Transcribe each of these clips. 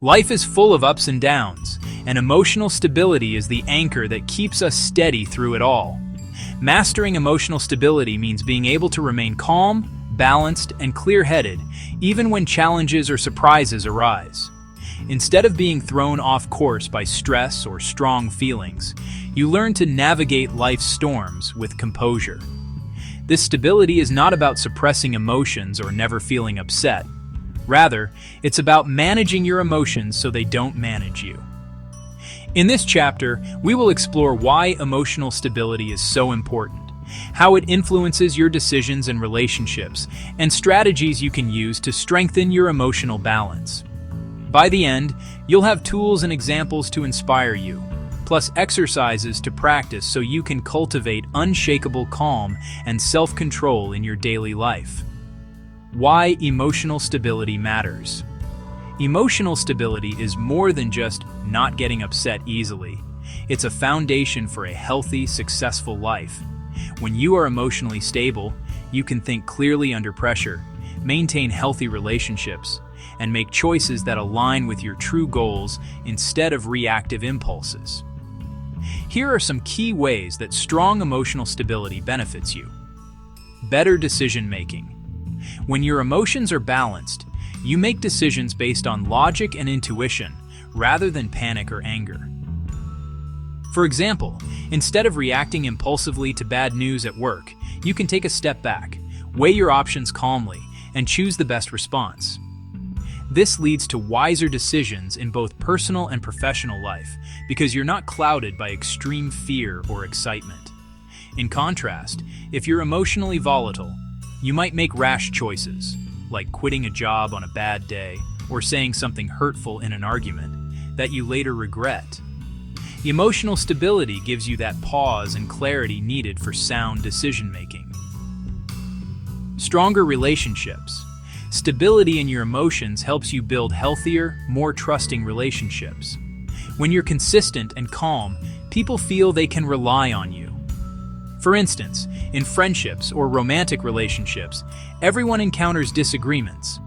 Life is full of ups and downs, and emotional stability is the anchor that keeps us steady through it all. Mastering emotional stability means being able to remain calm, balanced, and clear-headed, even when challenges or surprises arise. Instead of being thrown off course by stress or strong feelings, you learn to navigate life's storms with composure. This stability is not about suppressing emotions or never feeling upset. Rather, it's about managing your emotions so they don't manage you. In this chapter, we will explore why emotional stability is so important, how it influences your decisions and relationships, and strategies you can use to strengthen your emotional balance. By the end, you'll have tools and examples to inspire you, plus exercises to practice so you can cultivate unshakable calm and self-control in your daily life. Why emotional stability matters. Emotional stability is more than just not getting upset easily. It's a foundation for a healthy, successful life. When you are emotionally stable, you can think clearly under pressure, maintain healthy relationships, and make choices that align with your true goals instead of reactive impulses. Here are some key ways that strong emotional stability benefits you. Better decision-making. When your emotions are balanced, you make decisions based on logic and intuition rather than panic or anger. For example, instead of reacting impulsively to bad news at work, you can take a step back, weigh your options calmly, and choose the best response. This leads to wiser decisions in both personal and professional life because you're not clouded by extreme fear or excitement. In contrast, if you're emotionally volatile, you might make rash choices, like quitting a job on a bad day or saying something hurtful in an argument that you later regret. Emotional stability gives you that pause and clarity needed for sound decision-making. Stronger relationships. Stability in your emotions helps you build healthier, more trusting relationships. When you're consistent and calm, people feel they can rely on you. For instance, in friendships or romantic relationships, everyone encounters disagreements,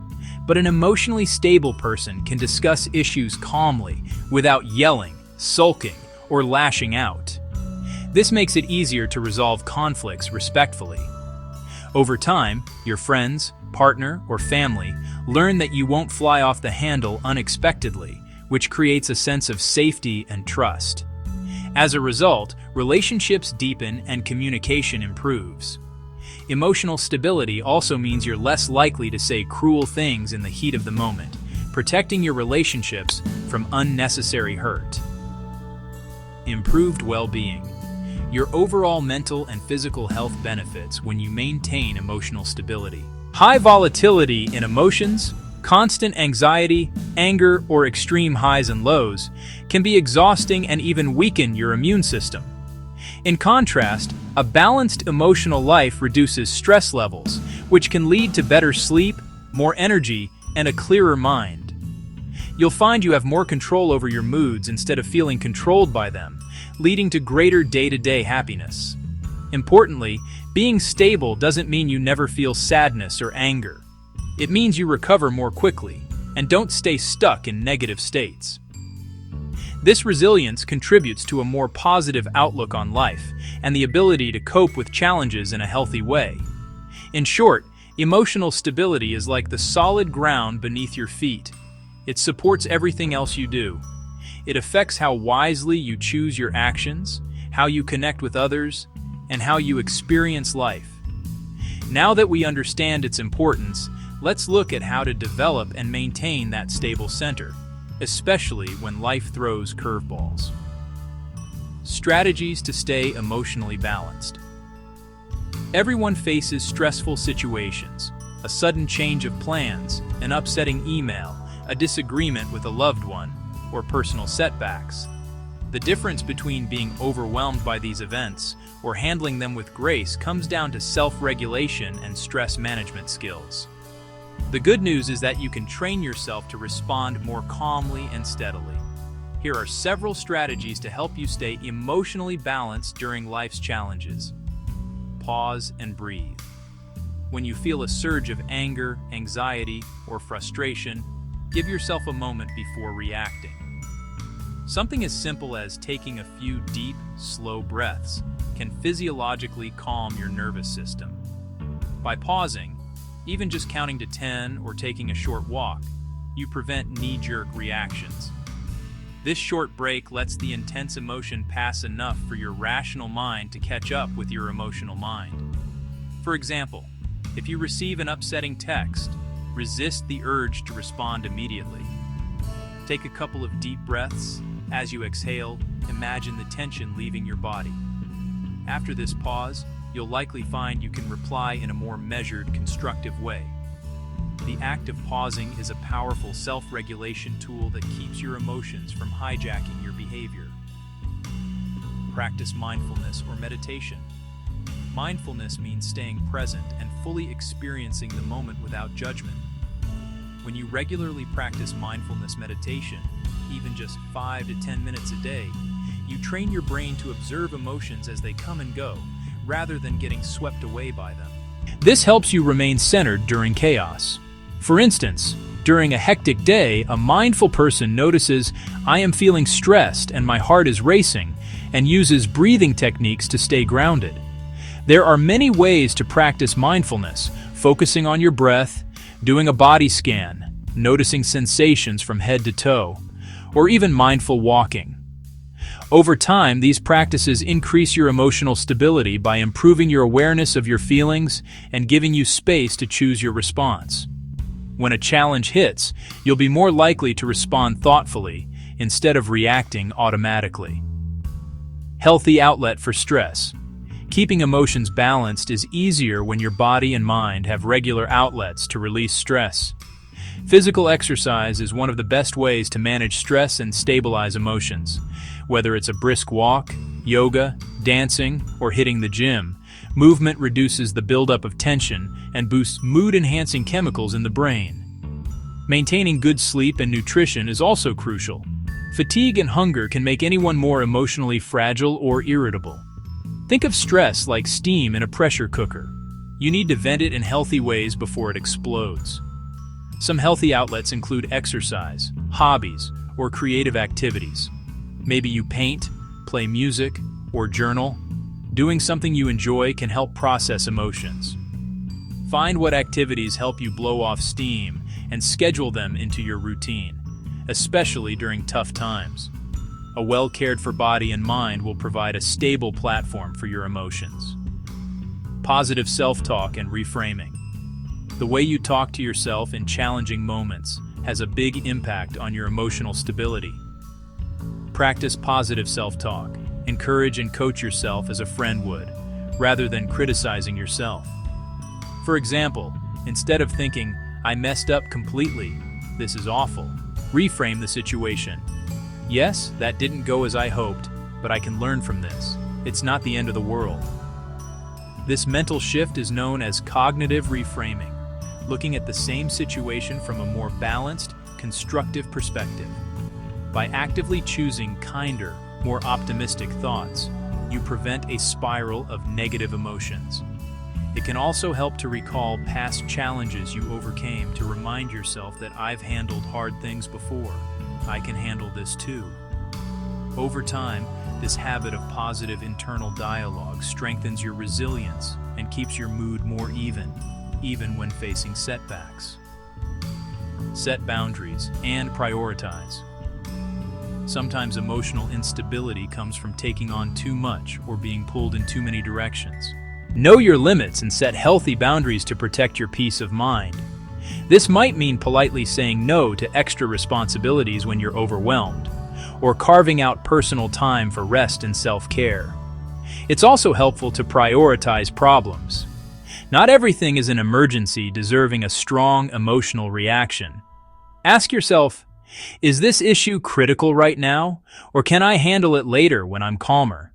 but an emotionally stable person can discuss issues calmly without yelling, sulking, or lashing out. This makes it easier to resolve conflicts respectfully. Over time, your friends, partner, or family learn that you won't fly off the handle unexpectedly, which creates a sense of safety and trust. As a result, relationships deepen and communication improves. Emotional stability also means you're less likely to say cruel things in the heat of the moment, protecting your relationships from unnecessary hurt. Improved well-being. Your overall mental and physical health benefits when you maintain emotional stability. High volatility in emotions, constant anxiety, anger, or extreme highs and lows can be exhausting and even weaken your immune system. In contrast, a balanced emotional life reduces stress levels, which can lead to better sleep, more energy, and a clearer mind. You'll find you have more control over your moods instead of feeling controlled by them, leading to greater day-to-day happiness. Importantly, being stable doesn't mean you never feel sadness or anger. It means you recover more quickly and don't stay stuck in negative states. This resilience contributes to a more positive outlook on life and the ability to cope with challenges in a healthy way. In short, emotional stability is like the solid ground beneath your feet. It supports everything else you do. It affects how wisely you choose your actions, how you connect with others, and how you experience life. Now that we understand its importance, let's look at how to develop and maintain that stable center, especially when life throws curveballs. Strategies to stay emotionally balanced. Everyone faces stressful situations, a sudden change of plans, an upsetting email, a disagreement with a loved one, or personal setbacks. The difference between being overwhelmed by these events or handling them with grace comes down to self-regulation and stress management skills. The good news is that you can train yourself to respond more calmly and steadily. Here are several strategies to help you stay emotionally balanced during life's challenges. Pause and breathe. When you feel a surge of anger, anxiety, or frustration, Give yourself a moment before reacting. Something as simple as taking a few deep, slow breaths can physiologically calm your nervous system. By pausing, even just counting to 10 or taking a short walk, you prevent knee-jerk reactions. This short break lets the intense emotion pass enough for your rational mind to catch up with your emotional mind. For example, if you receive an upsetting text, resist the urge to respond immediately. Take a couple of deep breaths. As you exhale, imagine the tension leaving your body. After this pause, you'll likely find you can reply in a more measured, constructive way. The act of pausing is a powerful self-regulation tool that keeps your emotions from hijacking your behavior. Practice mindfulness or meditation. Mindfulness means staying present and fully experiencing the moment without judgment. When you regularly practice mindfulness meditation, even just 5 to 10 minutes a day, you train your brain to observe emotions as they come and go, rather than getting swept away by them. This helps you remain centered during chaos. For instance, during a hectic day, a mindful person notices, "I am feeling stressed and my heart is racing," and uses breathing techniques to stay grounded. There are many ways to practice mindfulness: focusing on your breath, doing a body scan, noticing sensations from head to toe, or even mindful walking. Over time, these practices increase your emotional stability by improving your awareness of your feelings and giving you space to choose your response. When a challenge hits, you'll be more likely to respond thoughtfully instead of reacting automatically. Healthy outlet for stress. Keeping emotions balanced is easier when your body and mind have regular outlets to release stress. Physical exercise is one of the best ways to manage stress and stabilize emotions. Whether it's a brisk walk, yoga, dancing, or hitting the gym, movement reduces the buildup of tension and boosts mood-enhancing chemicals in the brain. Maintaining good sleep and nutrition is also crucial. Fatigue and hunger can make anyone more emotionally fragile or irritable. Think of stress like steam in a pressure cooker. You need to vent it in healthy ways before it explodes. Some healthy outlets include exercise, hobbies, or creative activities. Maybe you paint, play music, or journal. Doing something you enjoy can help process emotions. Find what activities help you blow off steam and schedule them into your routine, especially during tough times. A well-cared-for body and mind will provide a stable platform for your emotions. Positive self-talk and reframing. The way you talk to yourself in challenging moments has a big impact on your emotional stability. Practice positive self-talk. Encourage and coach yourself as a friend would, rather than criticizing yourself. For example, instead of thinking, "I messed up completely, this is awful," reframe the situation. "Yes, that didn't go as I hoped, but I can learn from this. It's not the end of the world." This mental shift is known as cognitive reframing, looking at the same situation from a more balanced, constructive perspective. By actively choosing kinder, more optimistic thoughts, you prevent a spiral of negative emotions. It can also help to recall past challenges you overcame to remind yourself that "I've handled hard things before. I can handle this too." Over time, this habit of positive internal dialogue strengthens your resilience and keeps your mood more even when facing setbacks. Set boundaries and prioritize. Sometimes emotional instability comes from taking on too much or being pulled in too many directions. Know your limits and set healthy boundaries to protect your peace of mind. This might mean politely saying no to extra responsibilities when you're overwhelmed, or carving out personal time for rest and self-care. It's also helpful to prioritize problems. Not everything is an emergency deserving a strong emotional reaction. Ask yourself, is this issue critical right now, or can I handle it later when I'm calmer?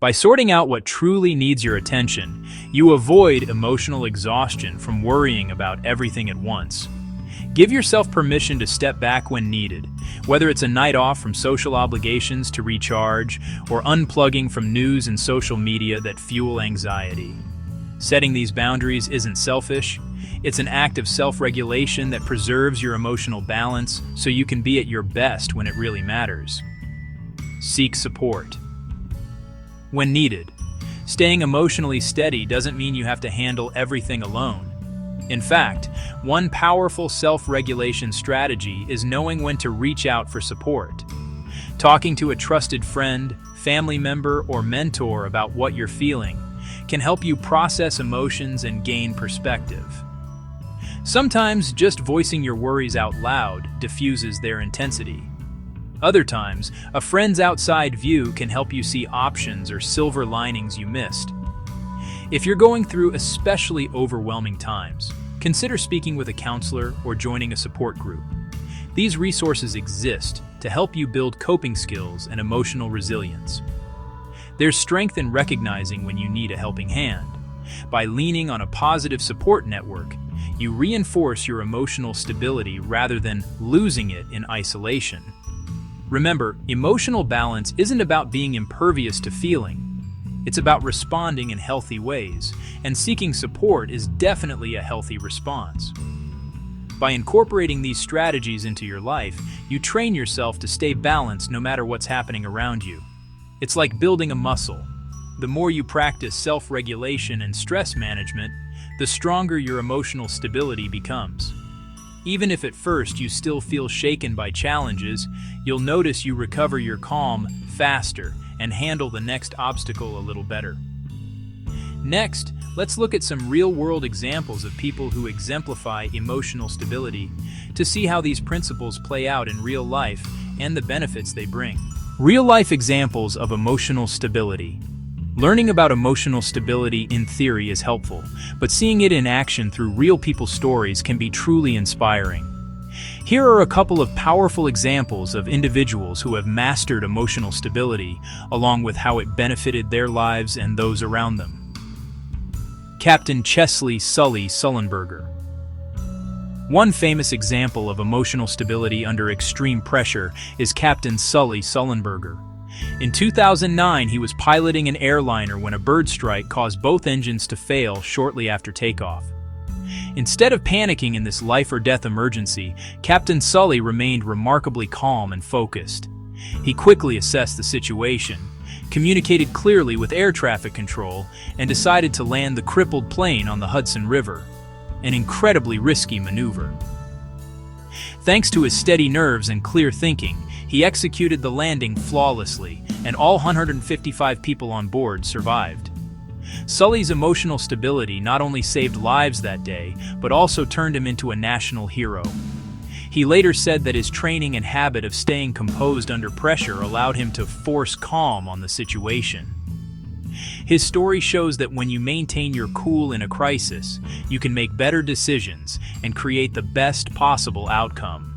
By sorting out what truly needs your attention, you avoid emotional exhaustion from worrying about everything at once. Give yourself permission to step back when needed, whether it's a night off from social obligations to recharge, or unplugging from news and social media that fuel anxiety. Setting these boundaries isn't selfish. It's an act of self-regulation that preserves your emotional balance so you can be at your best when it really matters. Seek support when needed. Staying emotionally steady doesn't mean you have to handle everything alone. In fact, one powerful self-regulation strategy is knowing when to reach out for support. Talking to a trusted friend, family member, or mentor about what you're feeling can help you process emotions and gain perspective. Sometimes just voicing your worries out loud diffuses their intensity. Other times, a friend's outside view can help you see options or silver linings you missed. If you're going through especially overwhelming times, consider speaking with a counselor or joining a support group. These resources exist to help you build coping skills and emotional resilience. There's strength in recognizing when you need a helping hand. By leaning on a positive support network, you reinforce your emotional stability rather than losing it in isolation. Remember, emotional balance isn't about being impervious to feeling. It's about responding in healthy ways, and seeking support is definitely a healthy response. By incorporating these strategies into your life, you train yourself to stay balanced no matter what's happening around you. It's like building a muscle. The more you practice self-regulation and stress management, the stronger your emotional stability becomes. Even if at first you still feel shaken by challenges, you'll notice you recover your calm faster and handle the next obstacle a little better. Next, let's look at some real-world examples of people who exemplify emotional stability to see how these principles play out in real life and the benefits they bring. Real-life examples of emotional stability. Learning about emotional stability in theory is helpful, but seeing it in action through real people's stories can be truly inspiring. Here are a couple of powerful examples of individuals who have mastered emotional stability, along with how it benefited their lives and those around them. Captain Chesley "Sully" Sullenberger. One famous example of emotional stability under extreme pressure is Captain Sully Sullenberger. In 2009, he was piloting an airliner when a bird strike caused both engines to fail shortly after takeoff. Instead of panicking in this life-or-death emergency, Captain Sully remained remarkably calm and focused. He quickly assessed the situation, communicated clearly with air traffic control, and decided to land the crippled plane on the Hudson River, an incredibly risky maneuver. Thanks to his steady nerves and clear thinking, he executed the landing flawlessly, and all 155 people on board survived. Sully's emotional stability not only saved lives that day, but also turned him into a national hero. He later said that his training and habit of staying composed under pressure allowed him to force calm on the situation. His story shows that when you maintain your cool in a crisis, you can make better decisions and create the best possible outcome.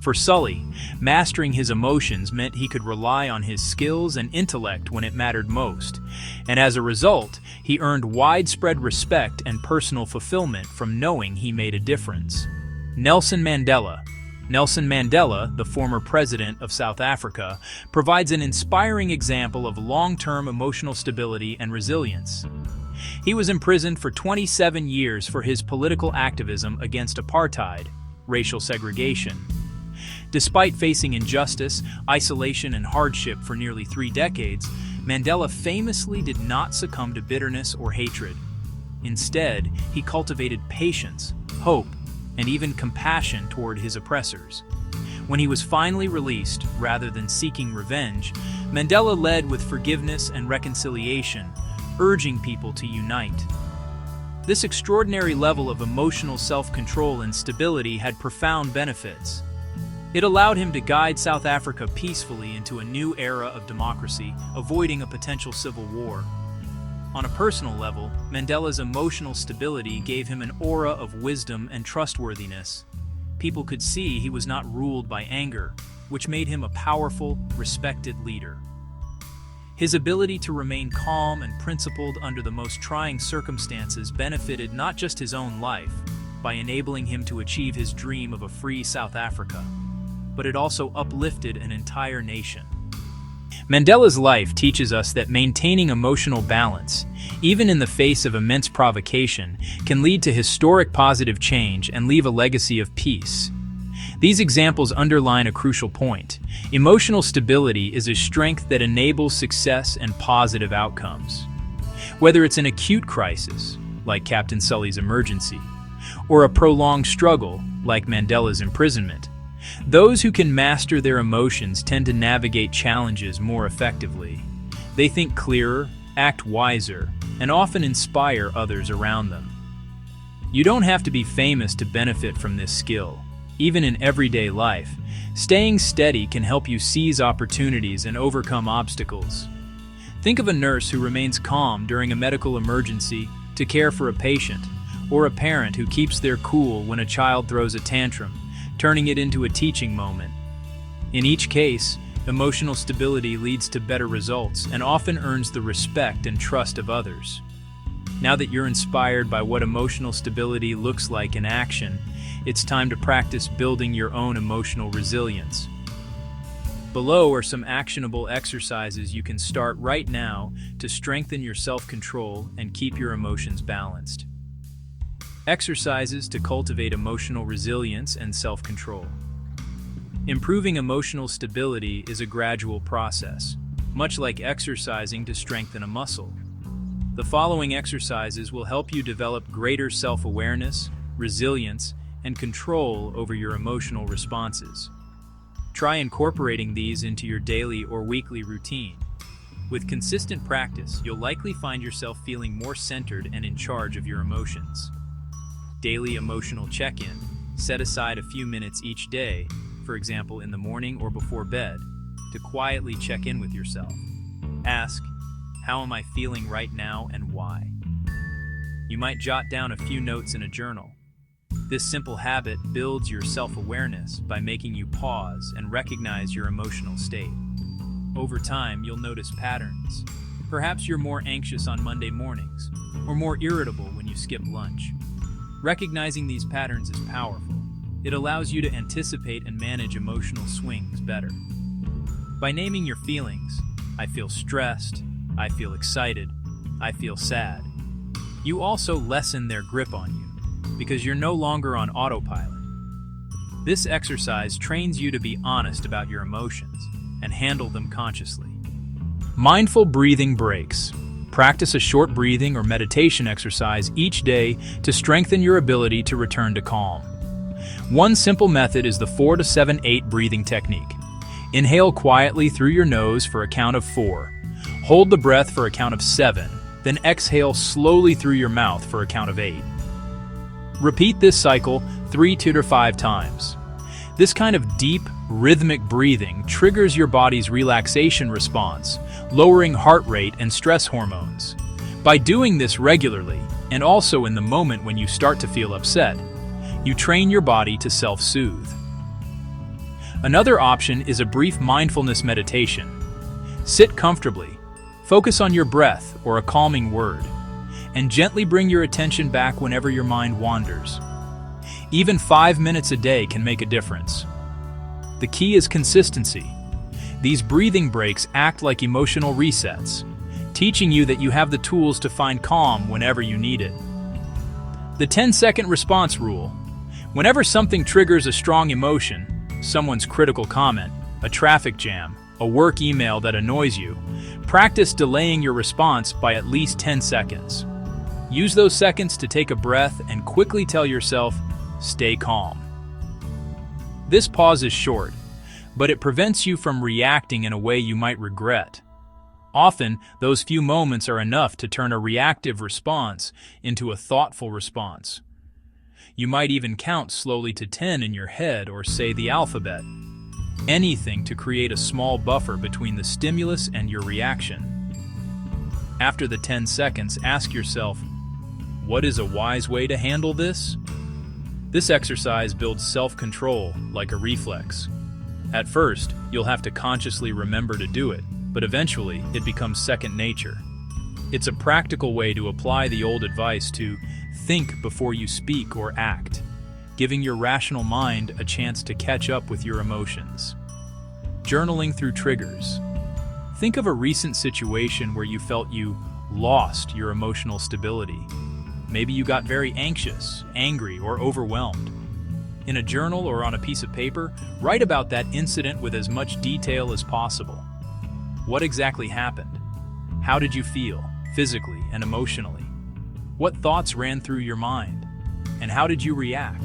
For Sully, mastering his emotions meant he could rely on his skills and intellect when it mattered most, and as a result, he earned widespread respect and personal fulfillment from knowing he made a difference. Nelson Mandela. Nelson Mandela, the former president of South Africa, provides an inspiring example of long-term emotional stability and resilience. He was imprisoned for 27 years for his political activism against apartheid, racial segregation. Despite facing injustice, isolation, and hardship for nearly 3 decades, Mandela famously did not succumb to bitterness or hatred. Instead, he cultivated patience, hope, and even compassion toward his oppressors. When he was finally released, rather than seeking revenge, Mandela led with forgiveness and reconciliation, urging people to unite. This extraordinary level of emotional self-control and stability had profound benefits. It allowed him to guide South Africa peacefully into a new era of democracy, avoiding a potential civil war. On a personal level, Mandela's emotional stability gave him an aura of wisdom and trustworthiness. People could see he was not ruled by anger, which made him a powerful, respected leader. His ability to remain calm and principled under the most trying circumstances benefited not just his own life, by enabling him to achieve his dream of a free South Africa, but it also uplifted an entire nation. Mandela's life teaches us that maintaining emotional balance, even in the face of immense provocation, can lead to historic positive change and leave a legacy of peace. These examples underline a crucial point. Emotional stability is a strength that enables success and positive outcomes. Whether it's an acute crisis, like Captain Sully's emergency, or a prolonged struggle, like Mandela's imprisonment, those who can master their emotions tend to navigate challenges more effectively. They think clearer, act wiser, and often inspire others around them. You don't have to be famous to benefit from this skill. Even in everyday life, staying steady can help you seize opportunities and overcome obstacles. Think of a nurse who remains calm during a medical emergency to care for a patient, or a parent who keeps their cool when a child throws a tantrum, turning it into a teaching moment. In each case, emotional stability leads to better results and often earns the respect and trust of others. Now that you're inspired by what emotional stability looks like in action, it's time to practice building your own emotional resilience. Below are some actionable exercises you can start right now to strengthen your self-control and keep your emotions balanced. Exercises to cultivate emotional resilience and self-control. Improving emotional stability is a gradual process, much like exercising to strengthen a muscle. The following exercises will help you develop greater self-awareness, resilience, and control over your emotional responses. Try incorporating these into your daily or weekly routine. With consistent practice, you'll likely find yourself feeling more centered and in charge of your emotions. Daily emotional check-in. Set aside a few minutes each day, for example in the morning or before bed, to quietly check in with yourself. Ask, how am I feeling right now and why? You might jot down a few notes in a journal. This simple habit builds your self-awareness by making you pause and recognize your emotional state. Over time, you'll notice patterns. Perhaps you're more anxious on Monday mornings, or more irritable when you skip lunch. Recognizing these patterns is powerful. It allows you to anticipate and manage emotional swings better. By naming your feelings, I feel stressed, I feel excited, I feel sad, you also lessen their grip on you, because you're no longer on autopilot. This exercise trains you to be honest about your emotions and handle them consciously. Mindful breathing breaks. Practice a short breathing or meditation exercise each day to strengthen your ability to return to calm. One simple method is the 4-7-8 breathing technique. Inhale quietly through your nose for a count of 4. Hold the breath for a count of 7, then exhale slowly through your mouth for a count of 8. Repeat this cycle 3 to 5 times. This kind of deep, rhythmic breathing triggers your body's relaxation response, lowering heart rate and stress hormones. By doing this regularly, and also in the moment when you start to feel upset, you train your body to self-soothe. Another option is a brief mindfulness meditation. Sit comfortably, focus on your breath or a calming word, and gently bring your attention back whenever your mind wanders. Even 5 minutes a day can make a difference. The key is consistency. These breathing breaks act like emotional resets, teaching you that you have the tools to find calm whenever you need it. The 10-second response rule. Whenever something triggers a strong emotion, someone's critical comment, a traffic jam, a work email that annoys you, practice delaying your response by at least 10 seconds. Use those seconds to take a breath and quickly tell yourself, stay calm. This pause is short, but it prevents you from reacting in a way you might regret. Often, those few moments are enough to turn a reactive response into a thoughtful response. You might even count slowly to 10 in your head or say the alphabet. Anything to create a small buffer between the stimulus and your reaction. After the 10 seconds, ask yourself, what is a wise way to handle this? This exercise builds self-control like a reflex. At first, you'll have to consciously remember to do it, but eventually it becomes second nature. It's a practical way to apply the old advice to think before you speak or act, giving your rational mind a chance to catch up with your emotions. Journaling through triggers. Think of a recent situation where you felt you lost your emotional stability. Maybe you got very anxious, angry, or overwhelmed. In a journal or on a piece of paper, write about that incident with as much detail as possible. What exactly happened? How did you feel, physically and emotionally? What thoughts ran through your mind? And how did you react?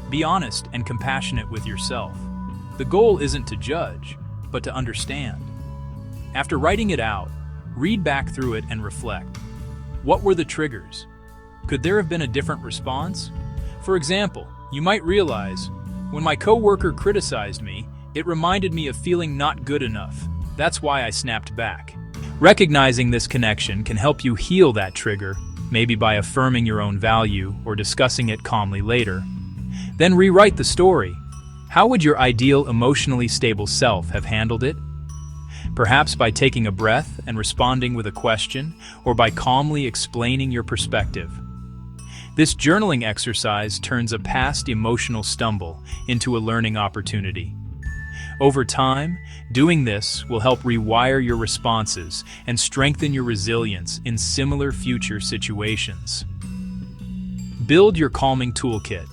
Be honest and compassionate with yourself. The goal isn't to judge, but to understand. After writing it out, read back through it and reflect. What were the triggers? Could there have been a different response? For example, you might realize, when my coworker criticized me, it reminded me of feeling not good enough. That's why I snapped back. Recognizing this connection can help you heal that trigger, maybe by affirming your own value or discussing it calmly later. Then rewrite the story. How would your ideal emotionally stable self have handled it? Perhaps by taking a breath and responding with a question, or by calmly explaining your perspective. This journaling exercise turns a past emotional stumble into a learning opportunity. Over time, doing this will help rewire your responses and strengthen your resilience in similar future situations. Build your calming toolkit.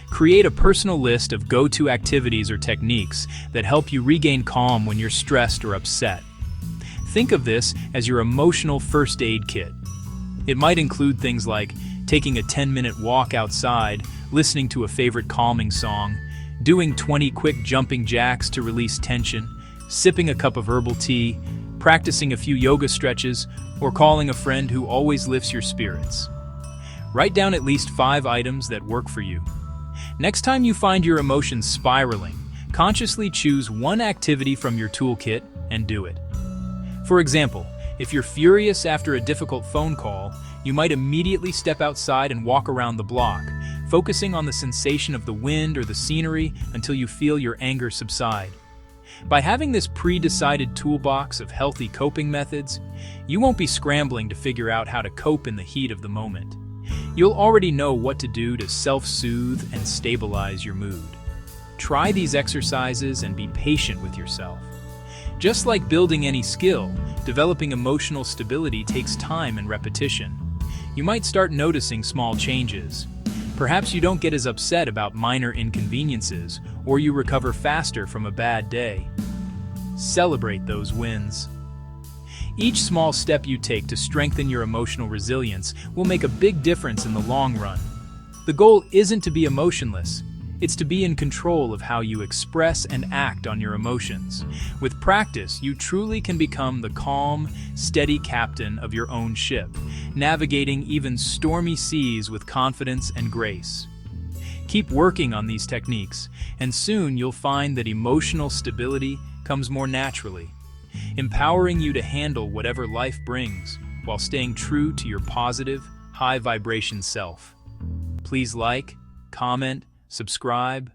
Create a personal list of go-to activities or techniques that help you regain calm when you're stressed or upset. Think of this as your emotional first aid kit. It might include things like taking a 10-minute walk outside, listening to a favorite calming song, doing 20 quick jumping jacks to release tension, sipping a cup of herbal tea, practicing a few yoga stretches, or calling a friend who always lifts your spirits. Write down at least 5 items that work for you. Next time you find your emotions spiraling, consciously choose one activity from your toolkit and do it. For example, if you're furious after a difficult phone call, you might immediately step outside and walk around the block, focusing on the sensation of the wind or the scenery until you feel your anger subside. By having this pre-decided toolbox of healthy coping methods, you won't be scrambling to figure out how to cope in the heat of the moment. You'll already know what to do to self-soothe and stabilize your mood. Try these exercises and be patient with yourself. Just like building any skill, developing emotional stability takes time and repetition. You might start noticing small changes. Perhaps you don't get as upset about minor inconveniences, or you recover faster from a bad day. Celebrate those wins. Each small step you take to strengthen your emotional resilience will make a big difference in the long run. The goal isn't to be emotionless. It's to be in control of how you express and act on your emotions. With practice, you truly can become the calm, steady captain of your own ship, navigating even stormy seas with confidence and grace. Keep working on these techniques, and soon you'll find that emotional stability comes more naturally, empowering you to handle whatever life brings while staying true to your positive, high-vibration self. Please like, comment, subscribe,